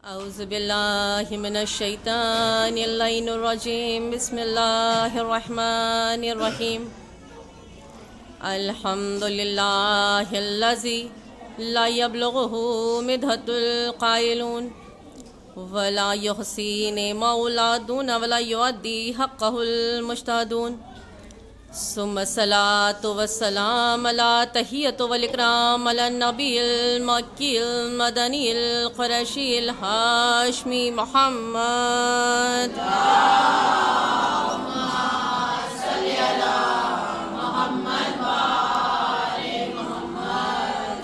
اعوذ باللہ من الشیطان اللعین الرجیم بسم اللہ الرحمن الرحیم الحمد للہ الذی لا یبلغہ مدحۃ القائلون ولا یحصی نعمہ اولادون ولا یؤدی حقہ المجتہدون ثم الصلاة والسلام على تحیۃ والاکرام علی النبی المکی المدنی القرشی الہاشمی محمد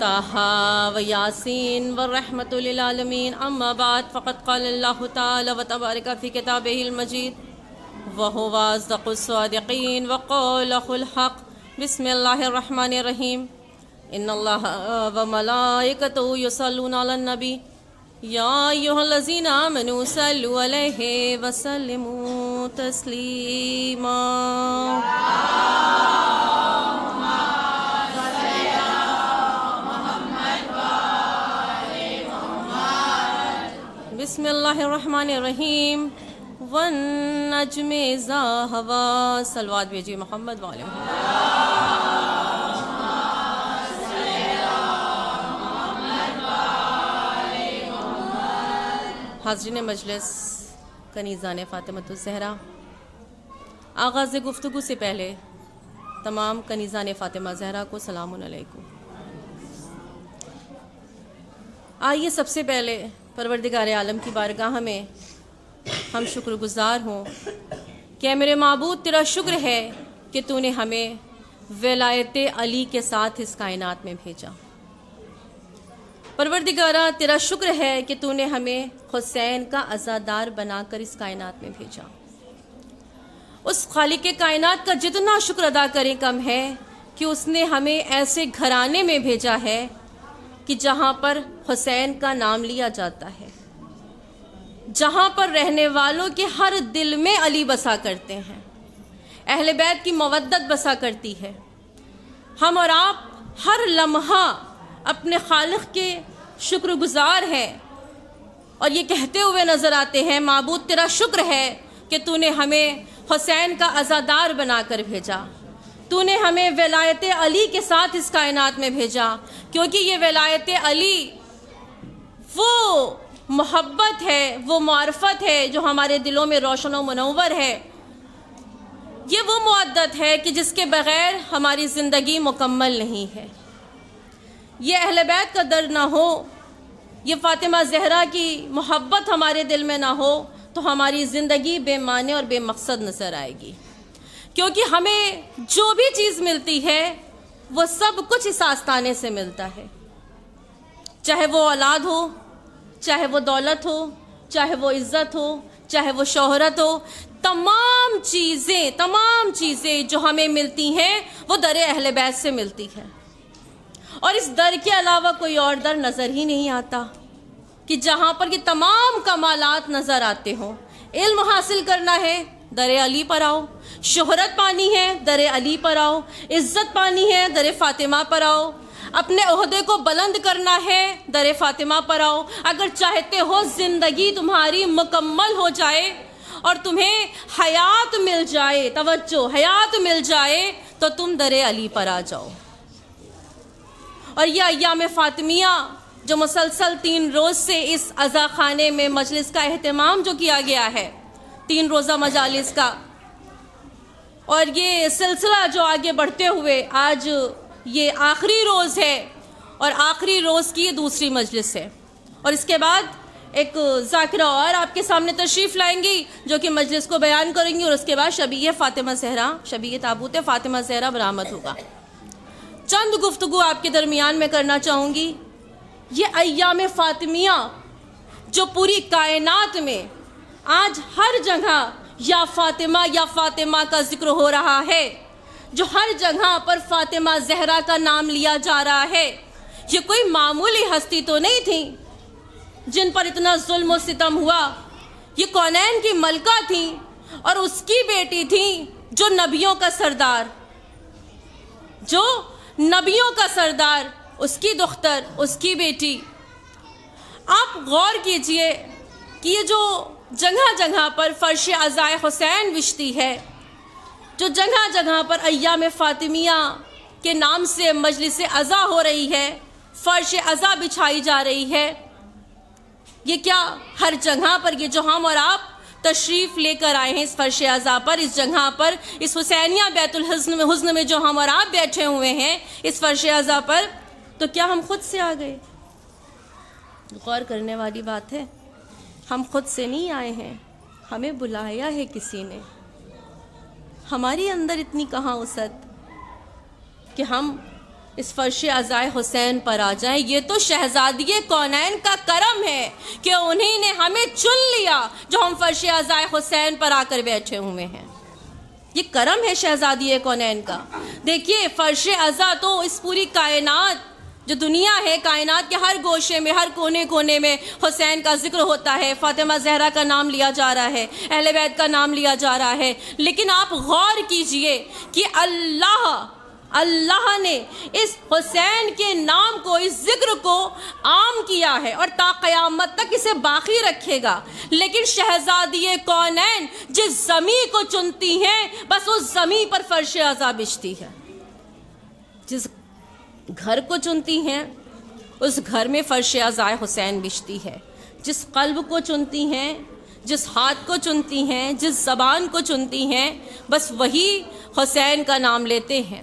طٰہٰ و یاسین والرحمۃ للعالمین اما بعد فقد قال اللہ تعالی وتبارک فی کتابہ المجید وَهُوَ أَصْدَقُ الصَّادِقِينَ وَقَوْلُهُ الْحَقُّ بسم اللہ الرحمن الرحیم ان اللہ وملائکتہ یصلون علی النبی یا ایھا الذین آمنوا صلوا علیہ وسلموا تسلیما بسم اللہ الرحمن الرحیم والنجم اذا ہوا صلوات بھیجیے محمد والے حاضرین مجلس کنیزان فاطمۃ الزہرا، آغاز گفتگو سے پہلے تمام کنیزان فاطمہ زہرا کو سلام علیکم۔ آئیے سب سے پہلے پروردگار عالم کی بارگاہ میں ہم شکر گزار ہوں کہ میرے معبود تیرا شکر ہے کہ تو نے ہمیں ولایت علی کے ساتھ اس کائنات میں بھیجا۔ پروردگارہ تیرا شکر ہے کہ تو نے ہمیں حسین کا عزادار بنا کر اس کائنات میں بھیجا۔ اس خالق کائنات کا جتنا شکر ادا کریں کم ہے کہ اس نے ہمیں ایسے گھرانے میں بھیجا ہے کہ جہاں پر حسین کا نام لیا جاتا ہے، جہاں پر رہنے والوں کے ہر دل میں علی بسا کرتے ہیں، اہل بیت کی مودت بسا کرتی ہے۔ ہم اور آپ ہر لمحہ اپنے خالق کے شکر گزار ہیں اور یہ کہتے ہوئے نظر آتے ہیں معبود تیرا شکر ہے کہ تو نے ہمیں حسین کا عزادار بنا کر بھیجا، تو نے ہمیں ولایت علی کے ساتھ اس کائنات میں بھیجا، کیونکہ یہ ولایت علی وہ محبت ہے، وہ معرفت ہے جو ہمارے دلوں میں روشن و منور ہے۔ یہ وہ مودت ہے کہ جس کے بغیر ہماری زندگی مکمل نہیں ہے۔ یہ اہل بیت کا درد نہ ہو، یہ فاطمہ زہرا کی محبت ہمارے دل میں نہ ہو تو ہماری زندگی بے معنی اور بے مقصد نظر آئے گی، کیونکہ ہمیں جو بھی چیز ملتی ہے وہ سب کچھ اس آستانے سے ملتا ہے، چاہے وہ اولاد ہو، چاہے وہ دولت ہو، چاہے وہ عزت ہو، چاہے وہ شہرت ہو، تمام چیزیں جو ہمیں ملتی ہیں وہ در اہل بیت سے ملتی ہیں، اور اس در کے علاوہ کوئی اور در نظر ہی نہیں آتا کہ جہاں پر یہ تمام کمالات نظر آتے ہوں۔ علم حاصل کرنا ہے در علی پر آؤ، شہرت پانی ہے در علی پر آؤ، عزت پانی ہے در فاطمہ پر آؤ، اپنے عہدے کو بلند کرنا ہے در فاطمہ پر آؤ، اگر چاہتے ہو زندگی تمہاری مکمل ہو جائے اور تمہیں حیات مل جائے، توجہ حیات مل جائے، تو تم در علی پر آ جاؤ۔ اور یہ ایام فاطمیہ جو مسلسل 3 روز سے اس عزا خانے میں مجلس کا اہتمام جو کیا گیا ہے، 3 روزہ مجالس کا، اور یہ سلسلہ جو آگے بڑھتے ہوئے آج یہ آخری روز ہے اور آخری روز کی یہ دوسری مجلس ہے، اور اس کے بعد ایک ذاکرہ اور آپ کے سامنے تشریف لائیں گی جو کہ مجلس کو بیان کریں گی، اور اس کے بعد شبیہ فاطمہ زہرا، شبیہ تابوت فاطمہ زہرا برآمد ہوگا۔ چند گفتگو آپ کے درمیان میں کرنا چاہوں گی۔ یہ ایام فاطمیہ جو پوری کائنات میں آج ہر جگہ یا فاطمہ کا ذکر ہو رہا ہے، جو ہر جگہ پر فاطمہ زہرا کا نام لیا جا رہا ہے، یہ کوئی معمولی ہستی تو نہیں تھی جن پر اتنا ظلم و ستم ہوا۔ یہ کونین کی ملکہ تھیں اور اس کی بیٹی تھیں جو نبیوں کا سردار، اس کی دختر، اس کی بیٹی۔ آپ غور کیجئے کہ یہ جو جگہ جگہ پر فرش عزائے حسین بچتی ہے، جو جگہ جگہ پر ایام فاطمیہ کے نام سے مجلس عزا ہو رہی ہے، فرش عزا بچھائی جا رہی ہے، یہ کیا ہر جگہ پر یہ جو ہم اور آپ تشریف لے کر آئے ہیں اس فرش عزا پر، اس جگہ پر، اس حسینیہ بیت الحزن میں جو ہم اور آپ بیٹھے ہوئے ہیں اس فرش عزا پر، تو کیا ہم خود سے آ گئے؟ غور کرنے والی بات ہے، ہم خود سے نہیں آئے ہیں، ہمیں بلایا ہے کسی نے۔ ہماری اندر اتنی کہاں وسعت کہ ہم اس فرش عزائے حسین پر آ جائیں۔ یہ تو شہزادی کونین کا کرم ہے کہ انہیں نے ہمیں چن لیا جو ہم فرش عزائے حسین پر آ کر بیٹھے ہوئے ہیں۔ یہ کرم ہے شہزادی کونین کا۔ دیکھیے فرش عزا تو اس پوری کائنات جو دنیا ہے، کائنات کے ہر گوشے میں، ہر کونے کونے میں حسین کا ذکر ہوتا ہے، فاطمہ زہرا کا نام لیا جا رہا ہے، اہل بیت کا نام لیا جا رہا ہے، لیکن آپ غور کیجئے کہ اللہ نے اس حسین کے نام کو، اس ذکر کو عام کیا ہے اور تا قیامت تک اسے باقی رکھے گا۔ لیکن شہزادی کونین جس زمین کو چنتی ہیں بس اس زمین پر فرش عزا بچھتی ہے، جس گھر کو چنتی ہیں اس گھر میں فرش عزائے حسین بچھتی ہے، جس قلب کو چنتی ہیں، جس ہاتھ کو چنتی ہیں، جس زبان کو چنتی ہیں، بس وہی حسین کا نام لیتے ہیں،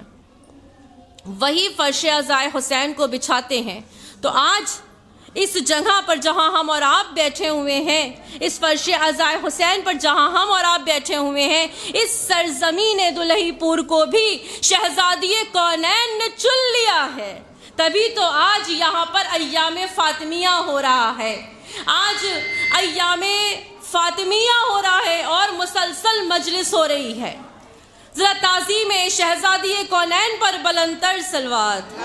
وہی فرش عزائے حسین کو بچھاتے ہیں۔ تو آج اس جگہ پر جہاں ہم اور آپ بیٹھے ہوئے ہیں، اس فرش عزائے حسین پر جہاں ہم اور آپ بیٹھے ہوئے ہیں، اس سرزمین دلہی پور کو بھی شہزادی کونین نے چن لیا ہے۔ تبھی تو آج یہاں پر ایام فاطمیہ ہو رہا ہے، آج ایام فاطمیہ ہو رہا ہے اور مسلسل مجلس ہو رہی ہے۔ ذرا تعظیم شہزادی کونین پر بلندتر صلوات۔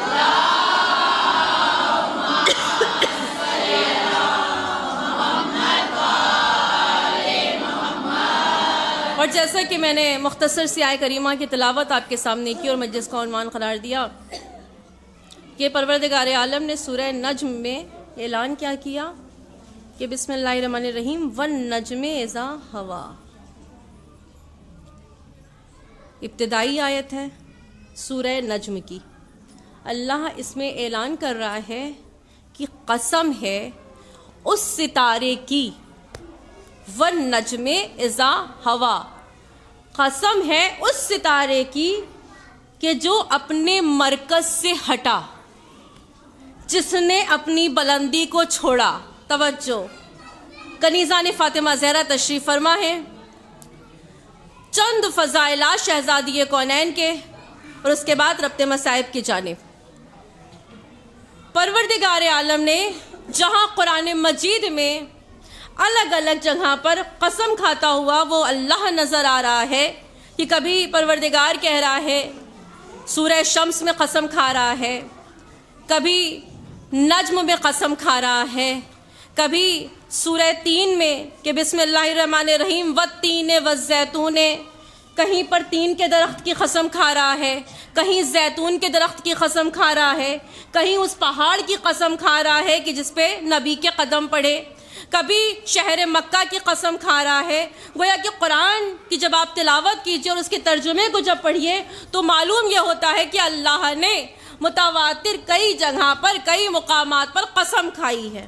اور جیسا کہ میں نے مختصر سی آیہ کریمہ کی تلاوت آپ کے سامنے کی اور مجلس کا عنوان قرار دیا کہ پروردگار عالم نے سورہ نجم میں اعلان کیا کیا کہ بسم اللہ الرحمن الرحیم والنجم اذا ہوا، ابتدائی آیت ہے سورہ نجم کی۔ اللہ اس میں اعلان کر رہا ہے کہ قسم ہے اس ستارے کی، والنجم اذا ہوا، قسم ہے اس ستارے کی کہ جو اپنے مرکز سے ہٹا، جس نے اپنی بلندی کو چھوڑا۔ توجہ، کنیزان فاطمہ زہرا تشریف فرما ہے، چند فضائلات شہزادی کونین کے اور اس کے بعد ربط مصائب کی جانب۔ پروردگار عالم نے جہاں قرآن مجید میں الگ الگ جگہ پر قسم کھاتا ہوا وہ اللہ نظر آ رہا ہے کہ کبھی پروردگار کہہ رہا ہے، سورہ شمس میں قسم کھا رہا ہے، کبھی نجم میں قسم کھا رہا ہے، کبھی سورہ تین میں کہ بسم اللہ الرحمن الرحیم والتین والزیتون، کہیں پر تین کے درخت کی قسم کھا رہا ہے، کہیں زیتون کے درخت کی قسم کھا رہا ہے، کہیں اس پہاڑ کی قسم کھا رہا ہے کہ جس پہ نبی کے قدم پڑے، کبھی شہر مکہ کی قسم کھا رہا ہے۔ گویا کہ قرآن کی جب آپ تلاوت کیجئے اور اس کے ترجمے کو جب پڑھیے تو معلوم یہ ہوتا ہے کہ اللہ نے متواتر کئی جگہ پر، کئی مقامات پر قسم کھائی ہے۔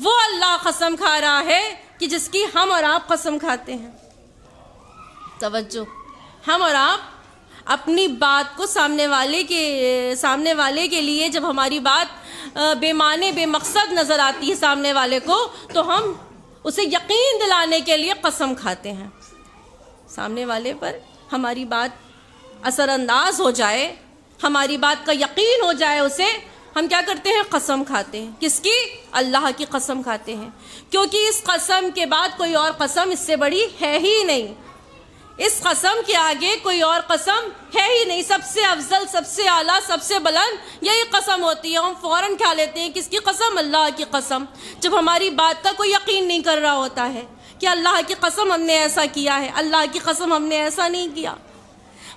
وہ اللہ قسم کھا رہا ہے کہ جس کی ہم اور آپ قسم کھاتے ہیں۔ توجہ، ہم اور آپ اپنی بات کو سامنے والے کے لیے جب ہماری بات بے معنی بے مقصد نظر آتی ہے سامنے والے کو، تو ہم اسے یقین دلانے کے لیے قسم کھاتے ہیں۔ سامنے والے پر ہماری بات اثر انداز ہو جائے، ہماری بات کا یقین ہو جائے، اسے ہم کیا کرتے ہیں؟ قسم کھاتے ہیں۔ کس کی؟ اللہ کی قسم کھاتے ہیں، کیونکہ اس قسم کے بعد کوئی اور قسم اس سے بڑی ہے ہی نہیں، اس قسم کے آگے کوئی اور قسم ہے ہی نہیں۔ سب سے افضل، سب سے اعلیٰ، سب سے بلند یہی قسم ہوتی ہے۔ ہم فوراً کیا لیتے ہیں؟ کس کی قسم؟ اللہ کی قسم۔ جب ہماری بات کا کوئی یقین نہیں کر رہا ہوتا ہے کہ اللہ کی قسم ہم نے ایسا کیا ہے، اللہ کی قسم ہم نے ایسا نہیں کیا،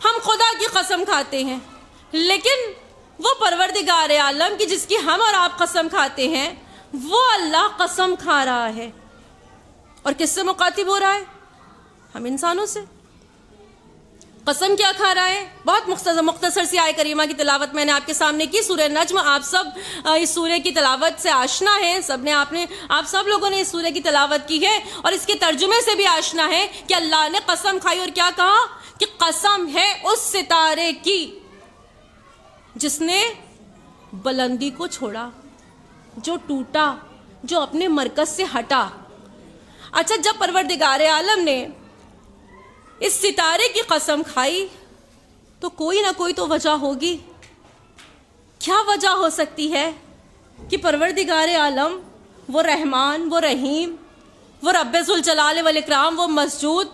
ہم خدا کی قسم کھاتے ہیں۔ لیکن وہ پروردگار عالم کی جس کی ہم اور آپ قسم کھاتے ہیں، وہ اللہ قسم کھا رہا ہے اور کس سے مخاطب ہو رہا ہے؟ ہم انسانوں سے۔ قسم کیا کھا رہا ہے؟ بہت مختصر سی آیت کریمہ کی تلاوت میں نے آپ کے سامنے کی، سورہ نجم۔ آپ سب اس سورہ کی تلاوت سے آشنا ہیں، آپ سب لوگوں نے اس سورہ کی تلاوت کی ہے اور اس کے ترجمے سے بھی آشنا ہے کہ اللہ نے قسم کھائی اور کیا کہا کہ قسم ہے اس ستارے کی جس نے بلندی کو چھوڑا، جو ٹوٹا، جو اپنے مرکز سے ہٹا۔ اچھا، جب پروردگار عالم نے اس ستارے کی قسم کھائی تو کوئی نہ کوئی تو وجہ ہوگی۔ کیا وجہ ہو سکتی ہے کہ پروردگار عالم، وہ رحمان، وہ رحیم، وہ رب ذوالجلال والاکرام، وہ مسجود،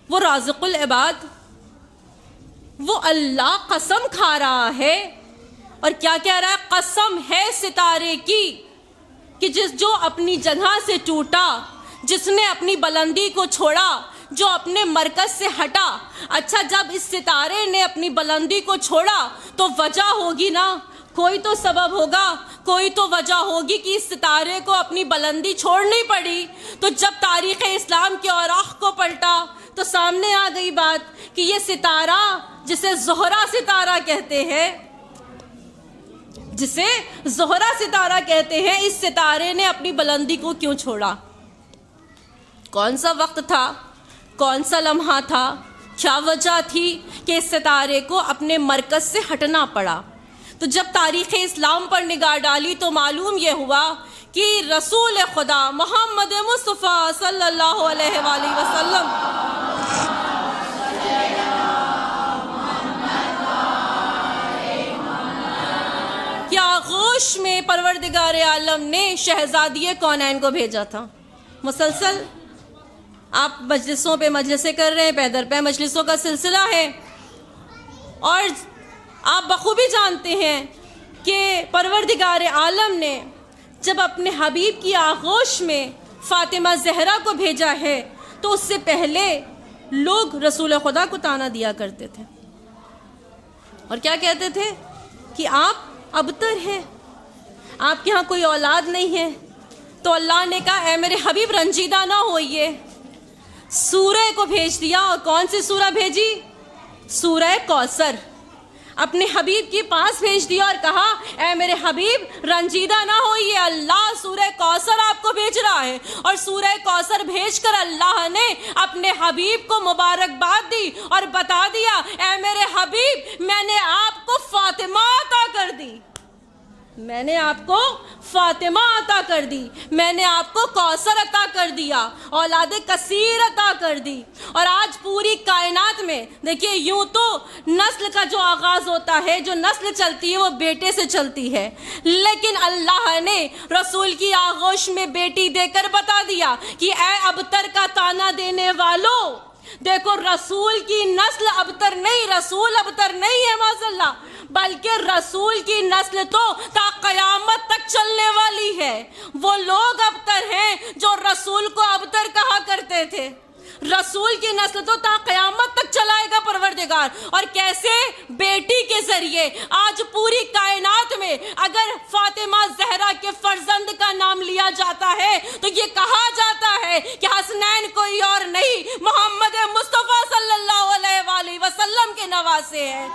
وہ رازق العباد، وہ اللہ قسم کھا رہا ہے اور کیا کہہ رہا ہے؟ قسم ہے ستارے کی کہ جو اپنی جگہ سے ٹوٹا، جس نے اپنی بلندی کو چھوڑا، جو اپنے مرکز سے ہٹا۔ اچھا، جب اس ستارے نے اپنی بلندی کو چھوڑا تو وجہ ہوگی نا، کوئی تو سبب ہوگا، کوئی تو وجہ ہوگی کہ اس ستارے کو اپنی بلندی چھوڑنی پڑی۔ تو جب تاریخ اسلام کے اوراق کو پلٹا تو سامنے آ گئی بات کہ یہ ستارہ جسے زہرہ ستارہ کہتے ہیں، جسے زہرہ ستارہ کہتے ہیں، اس ستارے نے اپنی بلندی کو کیوں چھوڑا؟ کون سا وقت تھا؟ کون سا لمحہ تھا؟ کیا وجہ تھی کہ اس ستارے کو اپنے مرکز سے ہٹنا پڑا؟ تو جب تاریخ اسلام پر نگاہ ڈالی تو معلوم یہ ہوا کہ رسول خدا محمد مصطفیٰ صلی اللہ علیہ وآلہ وسلم کی آغوش میں پروردگار عالم نے شہزادی کونین کو بھیجا تھا۔ مسلسل آپ مجلسوں پہ مجلسیں کر رہے ہیں، پہ در پہ مجلسوں کا سلسلہ ہے، اور آپ بخوبی جانتے ہیں کہ پروردگار عالم نے جب اپنے حبیب کی آغوش میں فاطمہ زہرا کو بھیجا ہے تو اس سے پہلے لوگ رسول خدا کو طعنہ دیا کرتے تھے اور کیا کہتے تھے کہ آپ ابتر ہیں، آپ کے ہاں کوئی اولاد نہیں ہے۔ تو اللہ نے کہا اے میرے حبیب رنجیدہ نہ ہوئیے، سورہ کو بھیج دیا۔ اور کون سی سورہ بھیجی؟ سورہ کوثر اپنے حبیب کے پاس بھیج دیا اور کہا اے میرے حبیب رنجیدہ نہ ہوئیے، اللہ سورہ کوثر آپ کو بھیج رہا ہے۔ اور سورہ کوثر بھیج کر اللہ نے اپنے حبیب کو مبارکباد دی اور بتا دیا اے میرے حبیب میں نے آپ کو فاطمہ عطا کر دی، میں نے آپ کو فاطمہ عطا کر دی، میں نے آپ کو کوثر عطا کر دیا، اولاد کثیر عطا کر دی۔ اور آج پوری کائنات میں دیکھیے، یوں تو نسل کا جو آغاز ہوتا ہے، جو نسل چلتی ہے وہ بیٹے سے چلتی ہے، لیکن اللہ نے رسول کی آغوش میں بیٹی دے کر بتا دیا کہ اے ابتر کا طعنہ دینے والوں، دیکھو رسول کی نسل ابتر نہیں، رسول ابتر نہیں ہے معاذ اللہ، بلکہ رسول کی نسل تو تا قیامت تک چلنے والی ہے۔ وہ لوگ ابتر ہیں جو رسول کو ابتر کہا کرتے تھے، رسول کی نسل تو تا قیامت تک چلائے گا پروردگار۔ اور کیسے؟ بیٹی کے ذریعے۔ آج پوری کائنات میں اگر فاطمہ زہرا کے فرزند کا نام لیا جاتا ہے تو یہ کہا جاتا ہے کہ حسنین کوئی اور نہیں، محمد مصطفیٰ صلی اللہ علیہ وآلہ وسلم کے نواسے ہیں۔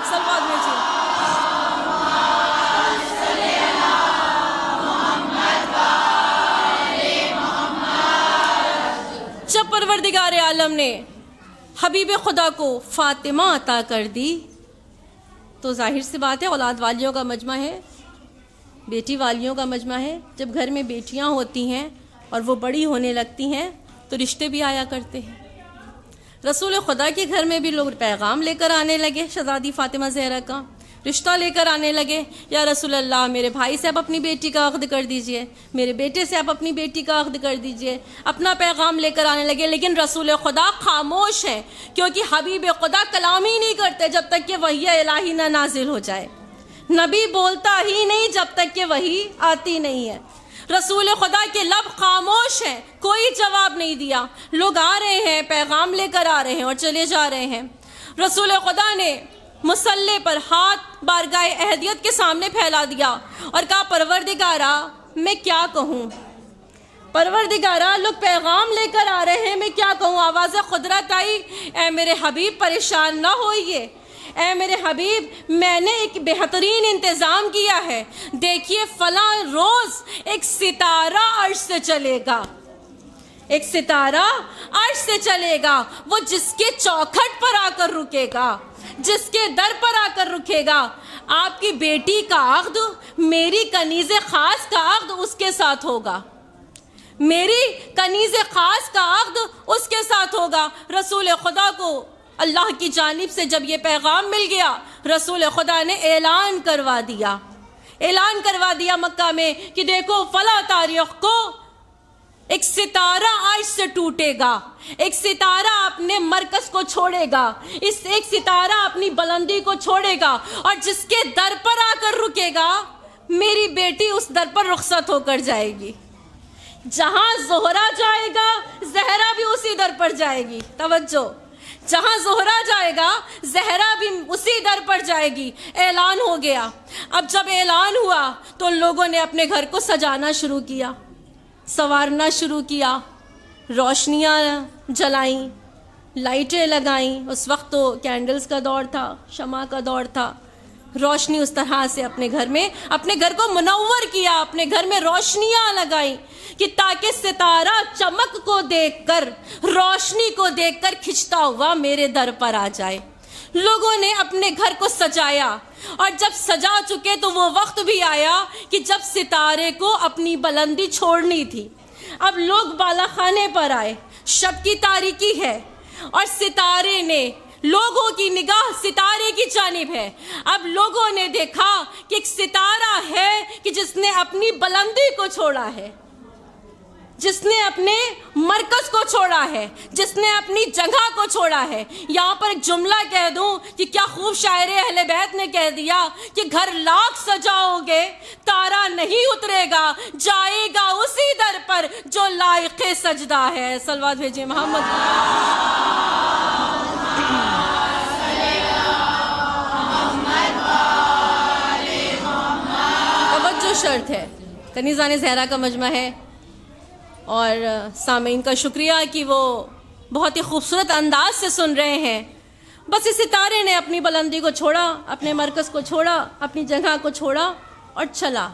صلوات بھیجیے۔ جب پروردگار عالم نے حبیب خدا کو فاطمہ عطا کر دی تو ظاہر سی بات ہے اولاد والیوں کا مجمع ہے، بیٹی والیوں کا مجمع ہے۔ جب گھر میں بیٹیاں ہوتی ہیں اور وہ بڑی ہونے لگتی ہیں تو رشتے بھی آیا کرتے ہیں۔ رسول خدا کے گھر میں بھی لوگ پیغام لے کر آنے لگے، شہزادی فاطمہ زہرا کا رشتہ لے کر آنے لگے، یا رسول اللہ میرے بھائی سے آپ اپنی بیٹی کا عقد کر دیجئے، میرے بیٹے سے آپ اپنی بیٹی کا عقد کر دیجئے، اپنا پیغام لے کر آنے لگے۔ لیکن رسول خدا خاموش ہیں، کیونکہ حبیب خدا کلام ہی نہیں کرتے جب تک کہ وحی الہی نہ نازل ہو جائے، نبی بولتا ہی نہیں جب تک کہ وحی آتی نہیں ہے۔ رسول خدا کے لب خاموش ہیں، کوئی جواب نہیں دیا۔ لوگ آ رہے ہیں، پیغام لے کر آ رہے ہیں اور چلے جا رہے ہیں۔ رسول خدا نے مصلی پر ہاتھ بارگاہ اہدیت کے سامنے پھیلا دیا اور کہا پروردگارا میں کیا کہوں، پروردگارہ لوگ پیغام لے کر آ رہے ہیں، میں کیا کہوں، آواز قدرت آئی، اے میرے حبیب پریشان نہ ہوئیے، اے میرے حبیب میں نے ایک بہترین انتظام کیا ہے، دیکھیے فلاں روز ایک ستارہ عرش سے چلے گا، ایک ستارہ عرش سے چلے گا، وہ جس کے چوکھٹ پر آ کر رکے گا، جس کے در پر آ کر رکے گا، آپ کی بیٹی کا عقد، میری کنیز خاص کا عقد اس کے ساتھ ہوگا، میری کنیز خاص کا عقد اس کے ساتھ ہوگا۔ رسول خدا کو اللہ کی جانب سے جب یہ پیغام مل گیا، رسول خدا نے اعلان کروا دیا مکہ میں کہ دیکھو فلاں تاریخ کو ایک ستارہ عرش سے ٹوٹے گا، ایک ستارہ اپنے مرکز کو چھوڑے گا، ایک ستارہ اپنی بلندی کو چھوڑے گا، اور جس کے در پر آ کر رکے گا، میری بیٹی اس در پر رخصت ہو کر جائے گی۔ جہاں زہرا جائے گا، زہرا بھی اسی در پر جائے گی، توجہ، جہاں زہرا جائے گا، زہرا بھی اسی در پر جائے گی۔ اعلان ہو گیا۔ اب جب اعلان ہوا تو لوگوں نے اپنے گھر کو سجانا شروع کیا، سنوارنا شروع کیا، روشنیاں جلائیں، لائٹیں لگائیں، اس وقت تو کینڈلز کا دور تھا، شمع کا دور تھا، روشنی اس طرح سے اپنے گھر کو منور کیا، اپنے گھر میں روشنیاں لگائیں کہ تاکہ ستارہ چمک کو دیکھ کر، روشنی کو دیکھ کر کھنچتا ہوا میرے در پر آ جائے۔ لوگوں نے اپنے گھر کو سجایا، اور جب سجا چکے تو وہ وقت بھی آیا کہ جب ستارے کو اپنی بلندی چھوڑنی تھی۔ اب لوگ بالا خانے پر آئے، شب کی تاریکی ہے، اور ستارے نے، لوگوں کی نگاہ ستارے کی جانب ہے۔ اب لوگوں نے دیکھا کہ ایک ستارہ ہے کہ جس نے اپنی بلندی کو چھوڑا ہے، جس نے اپنے مرکز کو چھوڑا ہے، جس نے اپنی جگہ کو چھوڑا ہے۔ یہاں پر ایک جملہ کہہ دوں کہ کیا خوب شاعر اہل بیت نے کہہ دیا کہ گھر لاکھ سجاؤ گے تارا نہیں اترے گا، جائے گا اسی در پر جو لائق سجدہ ہے۔ صلوات بھیجیں محمد۔ توجہ شرط ہے، کنیزان زہرا کا مجمع ہے، اور سامعین کا شکریہ کہ وہ بہت ہی خوبصورت انداز سے سن رہے ہیں۔ بس اس ستارے نے اپنی بلندی کو چھوڑا، اپنے مرکز کو چھوڑا، اپنی جگہ کو چھوڑا، اور چلا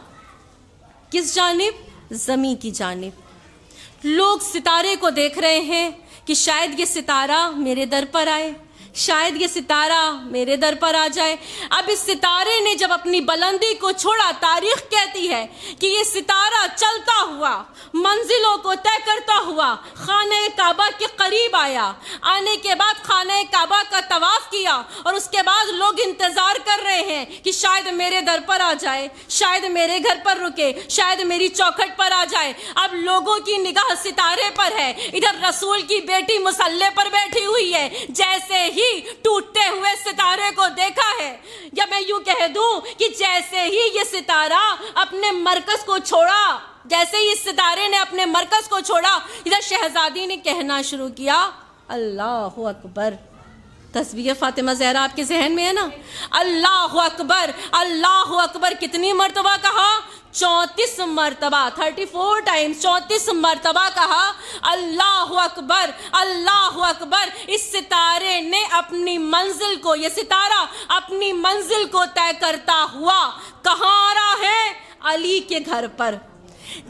کس جانب؟ زمین کی جانب۔ لوگ ستارے کو دیکھ رہے ہیں کہ شاید یہ ستارہ میرے در پر آئے، شاید یہ ستارہ میرے در پر آ جائے۔ اب اس ستارے نے جب اپنی بلندی کو چھوڑا، تاریخ کہتی ہے کہ یہ ستارہ چلتا ہوا، منزلوں کو طے کرتا ہوا خانہ کعبہ کے قریب آیا۔ آنے کے بعد خانہ کعبہ کا طواف کیا، اور اس کے بعد لوگ انتظار کر رہے ہیں کہ شاید میرے در پر آ جائے، شاید میرے گھر پر رکے، شاید میری چوکھٹ پر آ جائے۔ اب لوگوں کی نگاہ ستارے پر ہے، ادھر رسول کی بیٹی مصلی پر بیٹھی ہوئی ہے۔ جیسے ہی ٹوٹتے ہوئے ستارے کو دیکھا ہے، یا میں یوں کہہ دوں کہ جیسے ہی یہ ستارہ اپنے مرکز کو چھوڑا، جیسے ہی اس ستارے نے اپنے مرکز کو چھوڑا، ادھر شہزادی نے کہنا شروع کیا، اللہ اکبر۔ تصویر فاطمہ زہرا آپ کے ذہن میں ہے نا؟ اللہ اکبر، اللہ اکبر کتنی مرتبہ کہا؟ 34 مرتبہ، 34 ٹائمز، 34 مرتبہ کہا اللہ اکبر، اللہ اکبر۔ اس ستارے نے اپنی منزل کو، یہ ستارہ اپنی منزل کو طے کرتا ہوا کہاں آ رہا ہے؟ علی کے گھر پر۔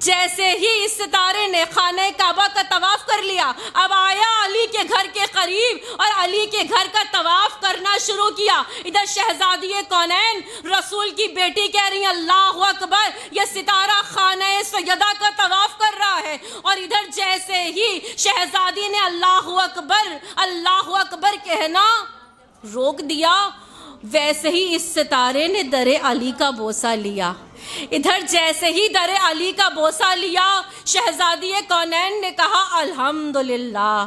جیسے ہی اس ستارے نے خانہ کعبہ کا طواف کر لیا، اب آیا علی کے گھر کے قریب اور علی کے گھر کا طواف کرنا شروع کیا۔ ادھر شہزادی کونین رسول کی بیٹی کہہ رہی ہیں اللہ اکبر، یہ ستارہ خانہ سیدہ کا طواف کر رہا ہے، اور ادھر جیسے ہی شہزادی نے اللہ اکبر کہنا روک دیا، ویسے ہی اس ستارے نے در علی کا بوسہ لیا۔ ادھر جیسے ہی در علی کا بوسہ لیا، شہزادی کونین نے کہا الحمدللہ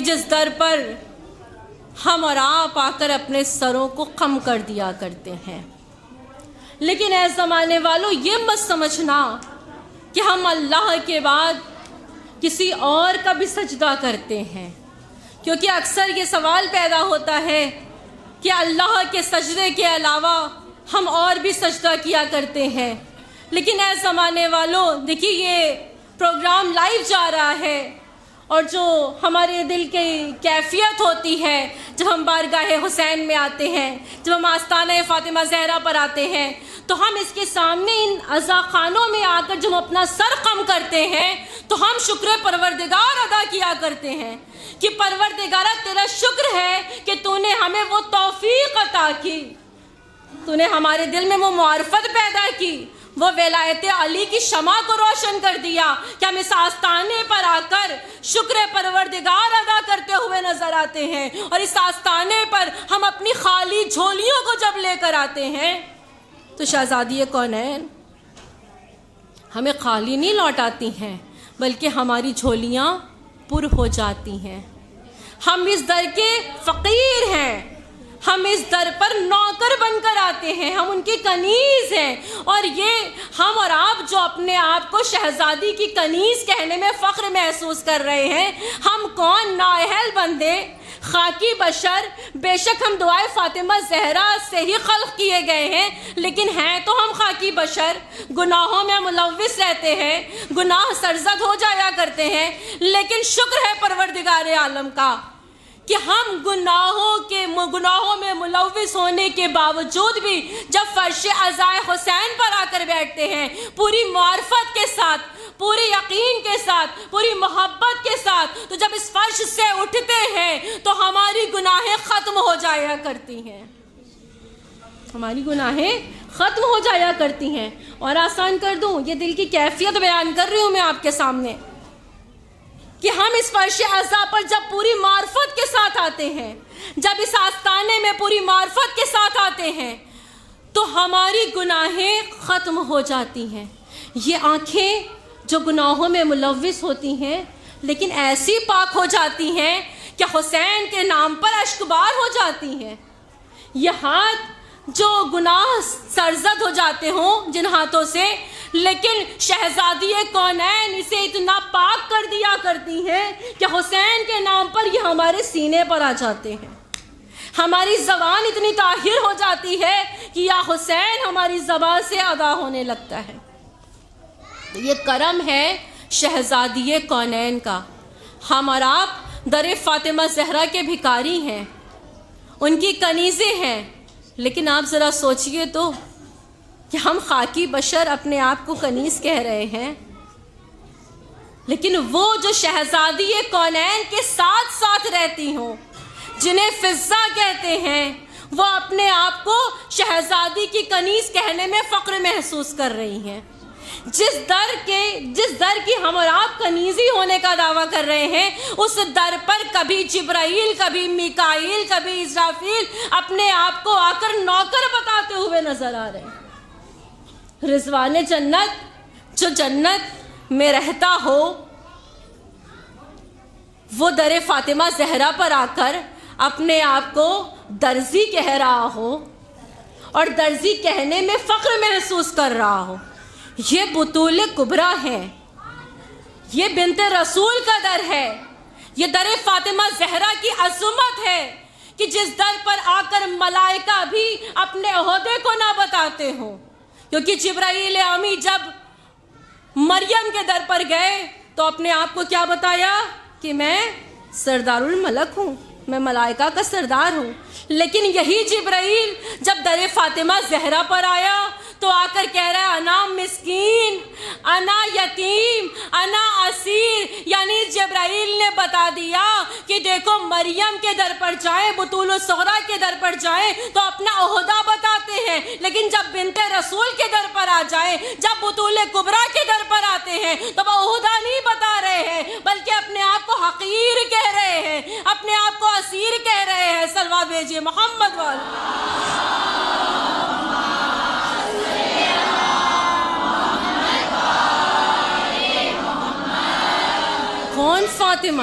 کہ جس در پر ہم اور آپ آ کر اپنے سروں کو خم کر دیا کرتے ہیں. لیکن اے زمانے والوں، یہ مت سمجھنا کہ ہم اللہ کے بعد کسی اور کا بھی سجدہ کرتے ہیں، کیونکہ اکثر یہ سوال پیدا ہوتا ہے کہ اللہ کے سجدے کے علاوہ ہم اور بھی سجدہ کیا کرتے ہیں. لیکن اے زمانے والوں، دیکھیے یہ پروگرام لائیو جا رہا ہے، اور جو ہمارے دل کی کیفیت ہوتی ہے جب ہم بارگاہ حسین میں آتے ہیں، جب ہم آستانہ فاطمہ زہرا پر آتے ہیں، تو ہم اس کے سامنے ان عزا خانوں میں آ کر جب ہم اپنا سر خم کرتے ہیں تو ہم شکر پروردگار ادا کیا کرتے ہیں کہ پروردگارہ تیرا شکر ہے کہ تو نے ہمیں وہ توفیق عطا کی، تو نے ہمارے دل میں وہ معرفت پیدا کی، وہ ولایت علی کی شمع کو روشن کر دیا کہ ہم اس آستانے پر آ کر شکر پروردگار ادا کرتے ہوئے نظر آتے ہیں. اور اس آستانے پر ہم اپنی خالی جھولیوں کو جب لے کر آتے ہیں تو شہزادی کونین ہمیں خالی نہیں لوٹاتی ہیں، بلکہ ہماری جھولیاں پر ہو جاتی ہیں. ہم اس در کے فقیر ہیں، ہم اس در پر نوکر بن کر آتے ہیں، ہم ان کی کنیز ہیں. اور یہ ہم اور آپ جو اپنے آپ کو شہزادی کی کنیز کہنے میں فخر محسوس کر رہے ہیں، ہم کون نااہل بندے، خاکی بشر. بے شک ہم دعائے فاطمہ زہرا سے ہی خلق کیے گئے ہیں، لیکن ہیں تو ہم خاکی بشر، گناہوں میں ملوث رہتے ہیں، گناہ سرزد ہو جایا کرتے ہیں. لیکن شکر ہے پروردگار عالم کا کہ ہم گناہوں میں ملوث ہونے کے باوجود بھی جب فرش عزائے حسین پر آ کر بیٹھتے ہیں، پوری معرفت کے ساتھ، پوری یقین کے ساتھ، پوری محبت کے ساتھ، تو جب اس فرش سے اٹھتے ہیں تو ہماری گناہیں ختم ہو جایا کرتی ہیں، ہماری گناہیں ختم ہو جایا کرتی ہیں. اور آسان کر دوں، یہ دل کی کیفیت بیان کر رہی ہوں میں آپ کے سامنے کہ ہم اس فرش عزا پر جب پوری معرفت کے ساتھ آتے ہیں، جب اس آستانے میں پوری معرفت کے ساتھ آتے ہیں تو ہماری گناہیں ختم ہو جاتی ہیں. یہ آنکھیں جو گناہوں میں ملوث ہوتی ہیں لیکن ایسی پاک ہو جاتی ہیں کہ حسین کے نام پر اشکبار ہو جاتی ہیں. یہ ہاتھ جو گناہ سرزد ہو جاتے ہوں جن ہاتھوں سے، لیکن شہزادی کونین اسے اتنا پاک کر دیا کرتی ہیں کہ حسین کے نام پر یہ ہمارے سینے پر آ جاتے ہیں. ہماری زبان اتنی طاہر ہو جاتی ہے کہ یا حسین ہماری زبان سے ادا ہونے لگتا ہے. یہ کرم ہے شہزادی کونین کا. ہم اور آپ در فاطمہ زہرا کے بھکاری ہیں، ان کی کنیزیں ہیں. لیکن آپ ذرا سوچئے تو کہ ہم خاکی بشر اپنے آپ کو کنیز کہہ رہے ہیں، لیکن وہ جو شہزادی کونین کے ساتھ ساتھ رہتی ہوں، جنہیں فضہ کہتے ہیں، وہ اپنے آپ کو شہزادی کی کنیز کہنے میں فخر محسوس کر رہی ہیں. جس در کی ہم اور آپ کنیزی ہونے کا دعویٰ کر رہے ہیں، اس در پر کبھی جبرائیل، کبھی میکائیل، کبھی اسرافیل اپنے آپ کو آ کر نوکر بتاتے ہوئے نظر آ رہے ہیں. رضوان جنت جو جنت میں رہتا ہو، وہ در فاطمہ زہرا پر آ کر اپنے آپ کو درزی کہہ رہا ہو اور درزی کہنے میں فخر محسوس کر رہا ہو. یہ بطول کبریٰ ہے، یہ بنت رسول کا در ہے، یہ در فاطمہ زہرا کی عظمت ہے کہ جس در پر آ کر ملائکہ بھی اپنے عہدے کو نہ بتاتے ہوں. کیونکہ جبرائیل امی جب مریم کے در پر گئے تو اپنے آپ کو کیا بتایا کہ میں سردار الملک ہوں، میں ملائکہ کا سردار ہوں. لیکن یہی جبرائیل جب در فاطمہ زہرا پر آیا تو آ کر کہہ رہا ہے انا مسکین، انا یتیم، انا اسیر. یعنی جبرائیل نے بتا دیا کہ دیکھو مریم کے در پر جائیں، بطول الصغریٰ کے در پر جائیں تو اپنا عہدہ بتاتے ہیں، لیکن جب بنت رسول کے در پر آ جائیں، جب بطول کبریٰ کے در پر آتے ہیں تو وہ عہدہ نہیں بتا رہے ہیں، بلکہ اپنے آپ کو حقیر کہہ رہے ہیں، اپنے آپ کو اسیر کہہ رہے ہیں. صلوات بھیجیے محمد والے. کون فاطمہ؟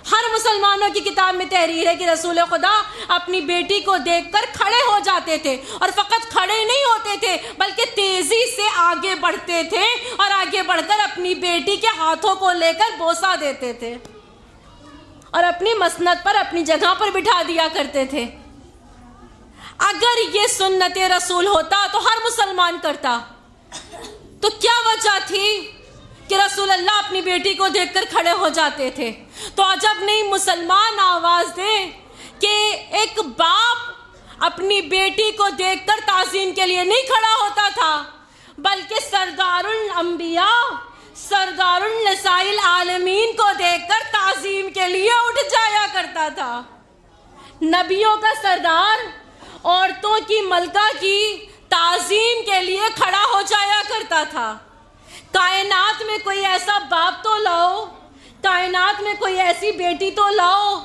ہر مسلمانوں کی کتاب میں تحریر ہے کہ رسول خدا اپنی بیٹی کو دیکھ کر کھڑے ہو جاتے تھے، اور فقط کھڑے نہیں ہوتے تھے بلکہ تیزی سے آگے بڑھتے تھے اور آگے بڑھ کر اپنی بیٹی کے ہاتھوں کو لے کر بوسہ دیتے تھے اور اپنی مسند پر اپنی جگہ پر بٹھا دیا کرتے تھے۔ اگر یہ سنت رسول ہوتا تو ہر مسلمان کرتا، تو کیا وجہ تھی کہ رسول اللہ اپنی بیٹی کو دیکھ کر کھڑے ہو جاتے تھے؟ تو عجب نہیں مسلمان آواز دے کہ ایک باپ اپنی بیٹی کو دیکھ کر تعظیم کے لیے نہیں کھڑا ہوتا تھا، بلکہ سردار الانبیاء سردار النساء العالمین کو دیکھ کر تعظیم کے لیے اٹھ جایا کرتا تھا۔ نبیوں کا سردار عورتوں کی ملکہ کی تعظیم کے لیے کھڑا ہو جایا کرتا تھا۔ کائنات میں کوئی ایسا باپ تو لاؤ، کائنات میں کوئی ایسی بیٹی تو لاؤ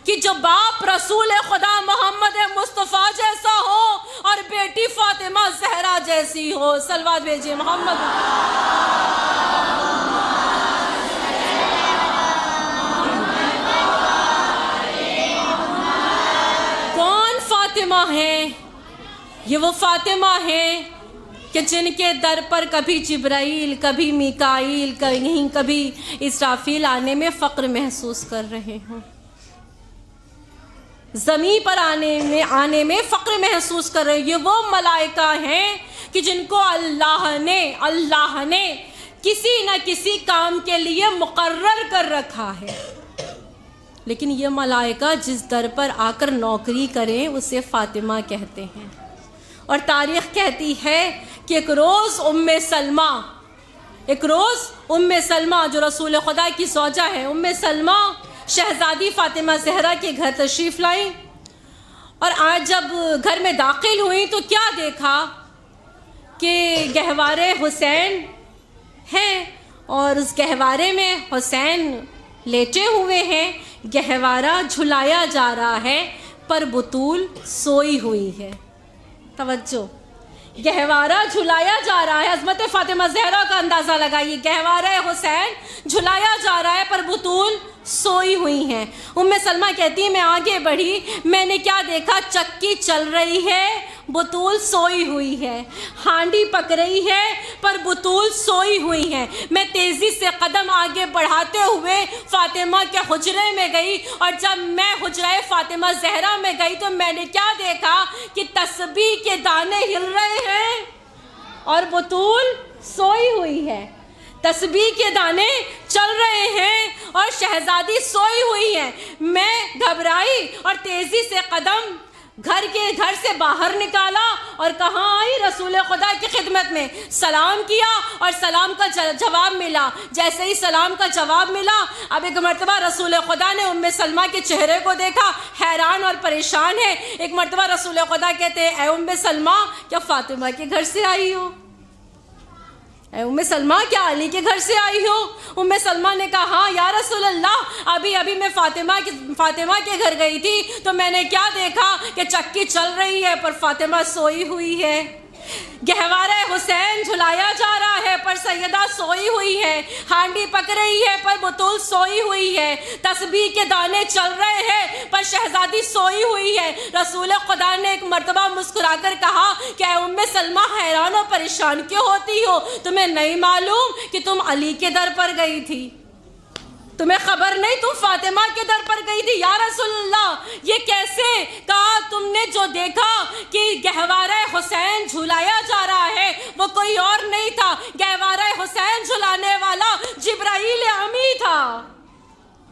کہ جو باپ رسول خدا محمد مصطفیٰ جیسا ہو اور بیٹی فاطمہ زہرا جیسی ہو۔ صلوات بھیجیے محمد۔ کون فاطمہ ہے؟ یہ وہ فاطمہ ہے کہ جن کے در پر کبھی جبرائیل، کبھی میکائیل، کبھی اسرافیل آنے میں فخر محسوس کر رہے ہوں، زمین پر آنے میں فخر محسوس کر رہے ہیں۔ یہ وہ ملائکہ ہیں کہ جن کو اللہ نے کسی نہ کسی کام کے لیے مقرر کر رکھا ہے، لیکن یہ ملائکہ جس در پر آ کر نوکری کریں اسے فاطمہ کہتے ہیں۔ اور تاریخ کہتی ہے کہ ایک روز ام سلمہ جو رسول خدا کی زوجہ ہے، ام سلمہ شہزادی فاطمہ زہرا کے گھر تشریف لائیں، اور آج جب گھر میں داخل ہوئیں تو کیا دیکھا کہ گہوارے حسین ہیں، اور اس گہوارے میں حسین لیٹے ہوئے ہیں، گہوارہ جھلایا جا رہا ہے پر بطول سوئی ہوئی ہے۔ توجہ، گہوارہ جھلایا جا رہا ہے، عظمت فاطمہ زہرا کا اندازہ لگائیے، گہوارہ حسین جھلایا جا رہا ہے پر بطول سوئی ہوئی ہیں۔ ام سلمہ کہتی ہے میں آگے بڑھی، میں نے کیا دیکھا؟ چکی چل رہی ہے، بطول سوئی ہوئی ہے، ہانڈی پک رہی ہے پر بطول سوئی ہوئی ہے۔ میں تیزی سے قدم آگے بڑھاتے ہوئے فاطمہ کے حجرے میں گئی، اور جب میں حجرہ فاطمہ زہرا میں گئی تو میں نے کیا دیکھا کہ تسبیح کے دانے ہل رہے ہیں اور بطول سوئی ہوئی ہے۔ تسبیح کے دانے چل رہے ہیں اور شہزادی سوئی ہوئی ہے۔ میں گھبرائی اور تیزی سے قدم گھر سے باہر نکالا اور کہاں آئی؟ رسول خدا کی خدمت میں، سلام کیا اور سلام کا جواب ملا۔ جیسے ہی سلام کا جواب ملا، اب ایک مرتبہ رسول خدا نے ام سلمہ کے چہرے کو دیکھا، حیران اور پریشان ہے۔ ایک مرتبہ رسول خدا کہتے ہیں اے ام سلمہ، کیا فاطمہ کے گھر سے آئی ہو؟ اے ام سلمہ، کیا علی کے گھر سے آئی ہو؟ ام سلمہ نے کہا ہاں یا رسول اللہ، ابھی میں فاطمہ کے گھر گئی تھی تو میں نے کیا دیکھا کہ چکی چل رہی ہے پر فاطمہ سوئی ہوئی ہے، گہوارہ حسین جھلایا جا رہا ہے پر سیدہ سوئی ہوئی ہے، ہانڈی پک رہی ہے پر بطول سوئی ہوئی ہے، تسبیح کے دانے چل رہے ہیں پر شہزادی سوئی ہوئی ہے۔ رسول خدا نے ایک مرتبہ مسکرا کر کہا کہ اے ام سلمہ، حیران و پریشان کیوں ہوتی ہو؟ تمہیں نہیں معلوم کہ تم علی کے در پر گئی تھی؟ تمہیں خبر نہیں تم فاطمہ کے در پر گئی تھی؟ یا رسول اللہ، یہ کیسے؟ کہا تم نے جو دیکھا کہ گہوارہ حسین جھلایا جا رہا ہے وہ کوئی اور نہیں تھا، گہوارہ حسین جھلانے والا جبرائیل امی تھا،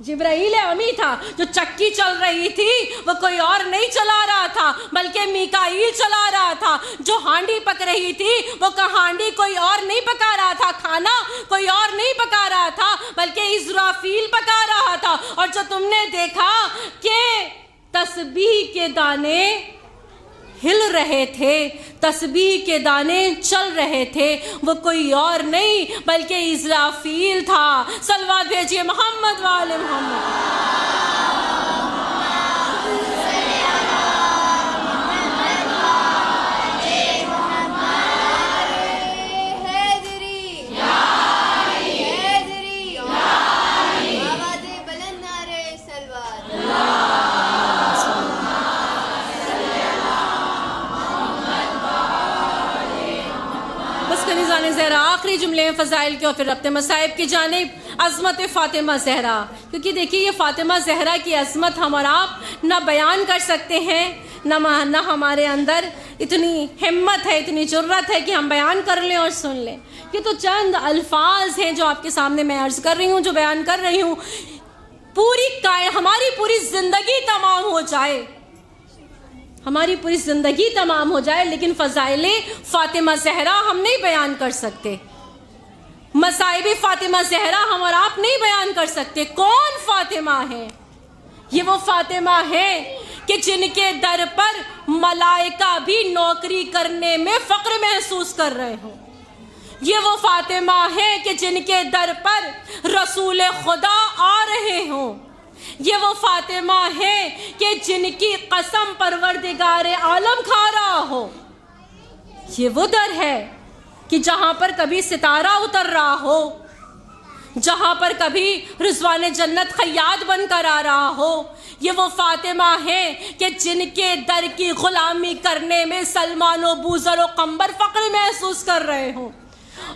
جبرائیل امی تھا۔ جو چکی چل رہی تھی وہ کوئی اور نہیں چلا رہا تھا بلکہ میکائیل چلا رہا تھا۔ جو ہانڈی پک رہی تھی وہ ہانڈی کوئی اور نہیں پکا رہا تھا، کھانا کوئی اور نہیں پکا رہا تھا بلکہ اسرافیل پکا رہا تھا۔ اور جو تم نے دیکھا کہ تسبیح کے دانے ہل رہے تھے، تسبیح کے دانے چل رہے تھے، وہ کوئی اور نہیں بلکہ اسرافیل تھا۔ صلوات بھیجیے محمد وآل محمد۔ رضوان زہرا آخری جملے فضائل کے اور پھر ربط مصائب کی جانب عظمت فاطمہ زہرا. کیونکہ دیکھیے یہ فاطمہ زہرا کی عظمت ہم اور آپ نہ بیان کر سکتے ہیں نہ ہمارے اندر اتنی ہمت ہے, اتنی جرت ہے کہ ہم بیان کر لیں اور سن لیں. یہ تو چند الفاظ ہیں جو آپ کے سامنے میں عرض کر رہی ہوں, جو بیان کر رہی ہوں. ہماری پوری زندگی تمام ہو جائے, ہماری پوری زندگی تمام ہو جائے, لیکن فضائل فاطمہ زہرا ہم نہیں بیان کر سکتے, مصائب فاطمہ زہرا ہم اور آپ نہیں بیان کر سکتے. کون فاطمہ ہے؟ یہ وہ فاطمہ ہے کہ جن کے در پر ملائکہ بھی نوکری کرنے میں فخر محسوس کر رہے ہوں. یہ وہ فاطمہ ہے کہ جن کے در پر رسول خدا آ رہے ہوں. یہ وہ فاطمہ ہے کہ جن کی قسم پروردگار عالم کھا رہا ہو. یہ وہ در ہے کہ جہاں پر کبھی ستارہ اتر رہا ہو, جہاں پر کبھی رضوان جنت خیاط بن کر آ رہا ہو. یہ وہ فاطمہ ہے کہ جن کے در کی غلامی کرنے میں سلمان و بوذر و قمبر فخر محسوس کر رہے ہوں,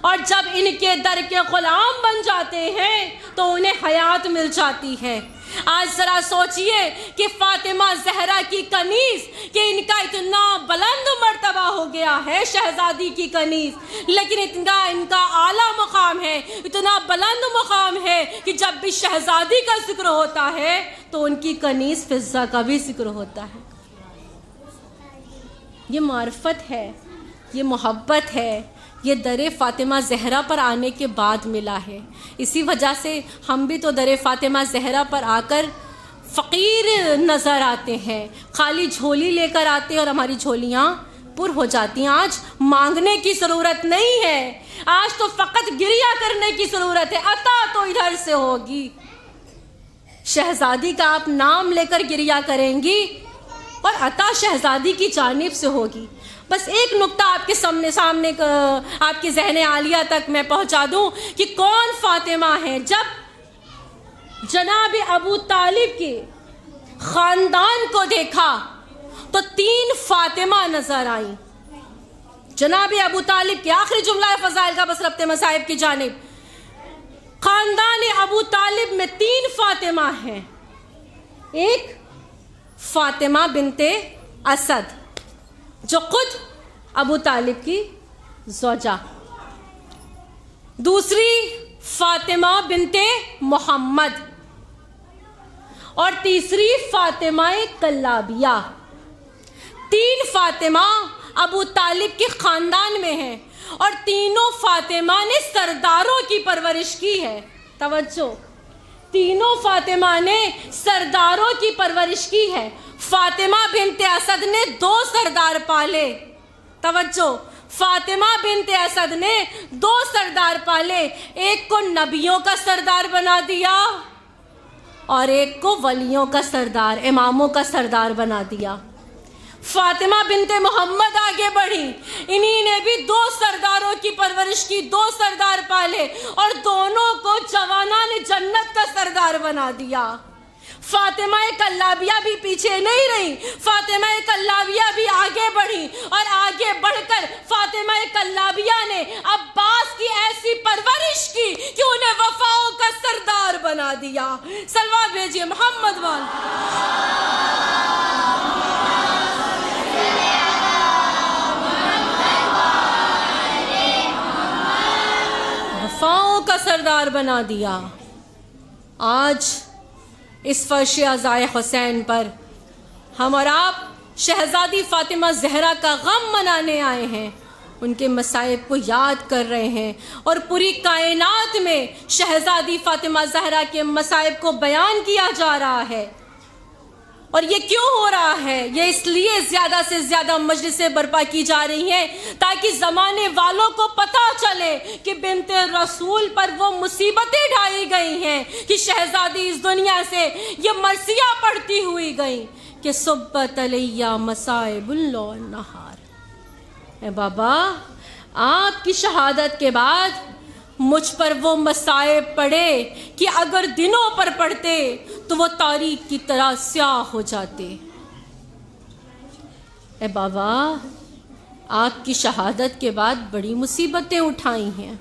اور جب ان کے در کے غلام بن جاتے ہیں تو انہیں حیات مل جاتی ہے. آج ذرا سوچئے کہ فاطمہ زہرا کی کنیز, کہ ان کا اتنا بلند مرتبہ ہو گیا ہے, شہزادی کی کنیز, لیکن ان کا اعلیٰ مقام ہے, اتنا بلند مقام ہے کہ جب بھی شہزادی کا ذکر ہوتا ہے تو ان کی کنیز فضہ کا بھی ذکر ہوتا ہے. یہ معرفت ہے, یہ محبت ہے, یہ در فاطمہ زہرا پر آنے کے بعد ملا ہے. اسی وجہ سے ہم بھی تو در فاطمہ زہرا پر آ کر فقیر نظر آتے ہیں, خالی جھولی لے کر آتے ہیں اور ہماری جھولیاں پر ہو جاتی ہیں. آج مانگنے کی ضرورت نہیں ہے, آج تو فقط گریہ کرنے کی ضرورت ہے. عطا تو ادھر سے ہوگی. شہزادی کا آپ نام لے کر گریہ کریں گی اور عطا شہزادی کی جانب سے ہوگی. بس ایک نقطہ آپ کے سامنے آپ کے ذہن عالیہ تک میں پہنچا دوں کہ کون فاطمہ ہے. جب جناب ابو طالب کے خاندان کو دیکھا تو 3 فاطمہ نظر آئیں. جناب ابو طالب کے آخری جملہ فضائل کا بس ربط مصائب کی جانب, خاندان ابو طالب میں 3 فاطمہ ہیں. ایک فاطمہ بنت اسد جو خود ابو طالب کی زوجہ, دوسری فاطمہ بنت محمد, اور تیسری فاطمہ کلابیہ. 3 فاطمہ ابو طالب کے خاندان میں ہیں, اور تینوں فاطمہ نے سرداروں کی پرورش کی ہے. توجہ, تینوں فاطمہ نے سرداروں کی پرورش کی ہے. فاطمہ بنت اسد نے 2 سردار پالے. توجہ, فاطمہ بنت اسد نے 2 سردار پالے, ایک کو نبیوں کا سردار بنا دیا اور ایک کو ولیوں کا سردار, اماموں کا سردار بنا دیا. فاطمہ بنت محمد آگے بڑھی, انہی نے بھی 2 سرداروں کی پرورش کی, 2 سردار پالے اور دونوں کو جوانان جنت کا سردار بنا دیا. فاطمہ کلابیہ بھی پیچھے نہیں رہی, فاطمہ کلابیہ بھی آگے بڑھی, اور آگے بڑھ کر فاطمہ کلابیہ نے عباس کی ایسی پرورش کی کہ انہیں وفاؤں کا سردار بنا دیا. صلوات بھیجیے محمد وال. وفاؤں کا سردار بنا دیا. آج اس فرش عزائے حسین پر ہم اور آپ شہزادی فاطمہ زہرا کا غم منانے آئے ہیں, ان کے مصائب کو یاد کر رہے ہیں, اور پوری کائنات میں شہزادی فاطمہ زہرا کے مصائب کو بیان کیا جا رہا ہے. اور یہ کیوں ہو رہا ہے؟ یہ اس لیے زیادہ سے زیادہ مجلسیں برپا کی جا رہی ہیں تاکہ زمانے والوں کو پتہ چلے کہ بنت رسول پر وہ مصیبتیں ڈھائی گئی ہیں کہ شہزادی اس دنیا سے یہ مرثیہ پڑھتی ہوئی گئی کہ صبت علیہ مصائب اللو النہار. اے بابا, آپ کی شہادت کے بعد مجھ پر وہ مصائب پڑے کہ اگر دنوں پر پڑھتے تو وہ تاریخ کی طرح سیاہ ہو جاتے. اے بابا, آپ کی شہادت کے بعد بڑی مصیبتیں اٹھائی ہیں،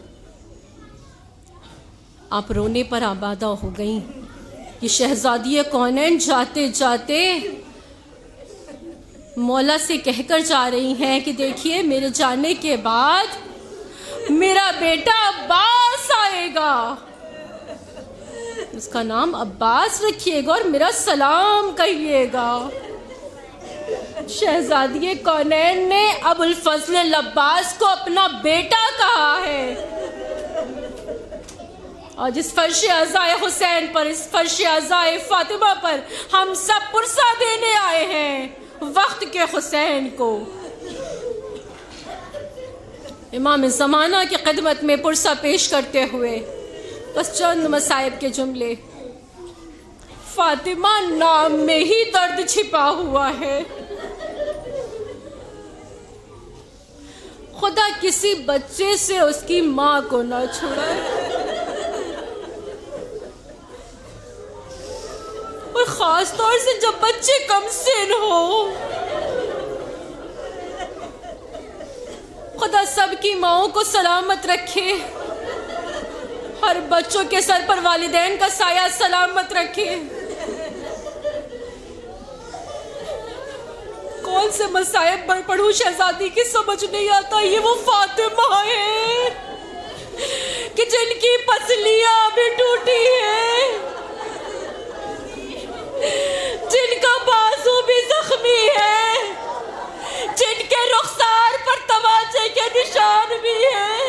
آپ رونے پر آبادہ ہو گئیں۔ یہ شہزادی کونین جاتے جاتے مولا سے کہہ کر جا رہی ہیں کہ دیکھیے میرے جانے کے بعد میرا بیٹا عباس آئے گا، اس کا نام عباس رکھیے گا اور میرا سلام کہیے گا۔ شہزادی کونین نے ابو الفضل العباس کو اپنا بیٹا کہا ہے، اور جس فرش عزائے حسین پر، اس فرش عزائے فاطمہ پر ہم سب پرسہ دینے آئے ہیں وقت کے حسین کو۔ امام زمانہ کی خدمت میں پرسہ پیش کرتے ہوئے بس چند مصائب کے جملے۔ فاطمہ نام میں ہی درد چھپا ہوا ہے، خدا کسی بچے سے اس کی ماں کو نہ چھڑائے، اور خاص طور سے جب بچے کم سن ہو۔ خدا سب کی ماؤں کو سلامت رکھے، ہر بچوں کے سر پر والدین کا سایہ سلامت رکھے۔ کون سے مصائب پڑھوں شہزادی کی سمجھ نہیں آتا۔ یہ وہ فاطمہ ہے کہ جن کی پسلیاں بھی ٹوٹی ہیں، جن کا بازو بھی زخمی ہے، جن کے رخسار پر تماچے کے نشان بھی ہیں۔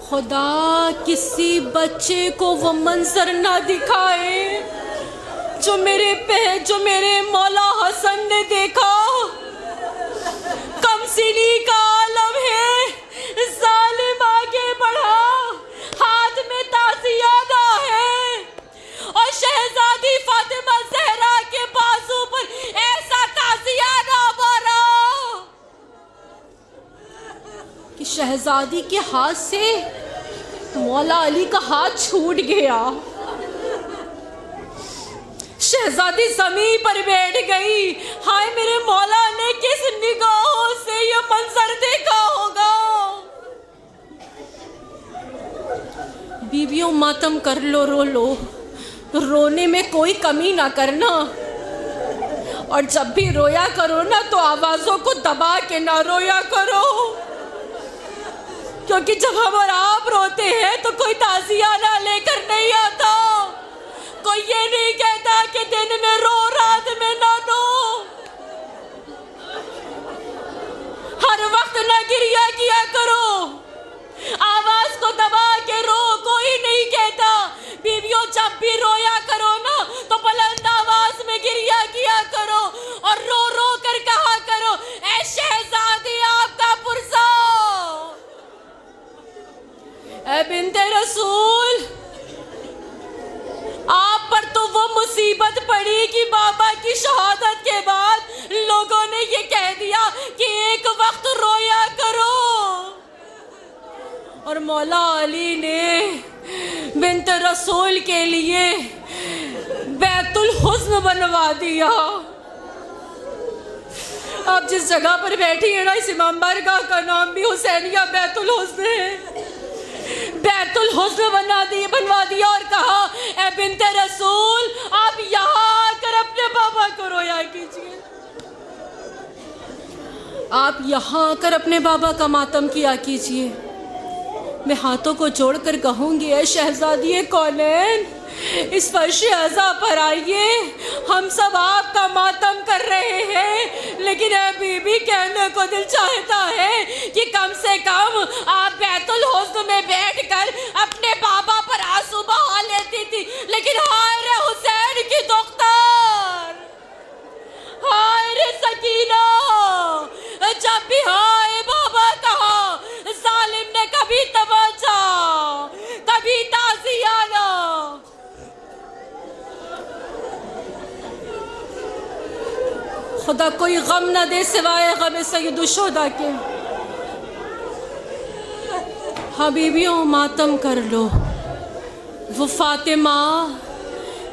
خدا کسی بچے کو وہ منظر نہ دکھائے جو میرے مولا حسن نے دیکھا۔ کم سنی کا عالم ہے، ظالم آگے بڑھا، ہاتھ میں تازیانہ ہے، اور شہزادی فاطمہ زہرا کے بازو پر ایسا تازیانہ مارا کہ شہزادی کے ہاتھ سے مولا علی کا ہاتھ چھوٹ گیا۔ شہزادی زمین پر بیٹھ گئی۔ ہائے میرے مولا نے کس نگاہوں سے یہ منظر دیکھا ہوگا۔ بیویوں ماتم کر لو، رو لو، رونے میں کوئی کمی نہ کرنا، اور جب بھی رویا کرو نا تو آوازوں کو دبا کے نہ رویا کرو، کیونکہ جب ہم اور آپ روتے ہیں تو کوئی تعزیانہ لے کر نہیں آتا، کوئی یہ نہیں کہتا کہ دن میں رو رات میں نہ رو۔ ہر وقت نہ گریہ کیا کرو، آواز کو دبا کے رو، کوئی نہیں کہتا۔ بیویوں جب بھی رویا کرو نا تو بلند آواز میں گریہ کیا کرو، اور رو رو کر کہا کرو اے شہزادی آپ کا پرسہ، اے بنت رسول آپ پر تو وہ مصیبت پڑی کہ بابا کی شہادت کے بعد لوگوں نے یہ کہہ دیا کہ ایک وقت رویا کرو، اور مولا علی نے بنت رسول کے لیے بیت الحزن بنوا دیا۔ آپ جس جگہ پر بیٹھی ہیں نا، اس امام بارگاہ کا نام بھی حسینیہ بیت الحزن ہے۔ بیت الحزن بنوا دیا اور کہا اے بنت رسول آپ یہاں آ کر اپنے بابا کو رویا کیجئے، آپ یہاں آ کر اپنے بابا کا ماتم کیا کیجئے۔ میں ہاتھوں کو جوڑ کر کہوں گی اے شہزادی کونین اس فرش عزا پر آئیے، ہم سب آپ کا ماتم کر رہے ہیں، لیکن اے بی بی کہنے کو دل چاہتا ہے کہ کم سے کم آپ بیت الحزن میں بیٹھ کر اپنے بابا پر آنسو بہا لیتی تھی، لیکن ہائے رے حسین کی دختر، ہائے رے سکینہ، جب بھی ہائے بابا کہا ظالم نے کبھی تماچا کبھی تازیانہ۔ خدا کوئی غم نہ دے سوائے غم سید الشہداء کے۔ حبیبیوں ماتم کر لو، وہ فاطمہ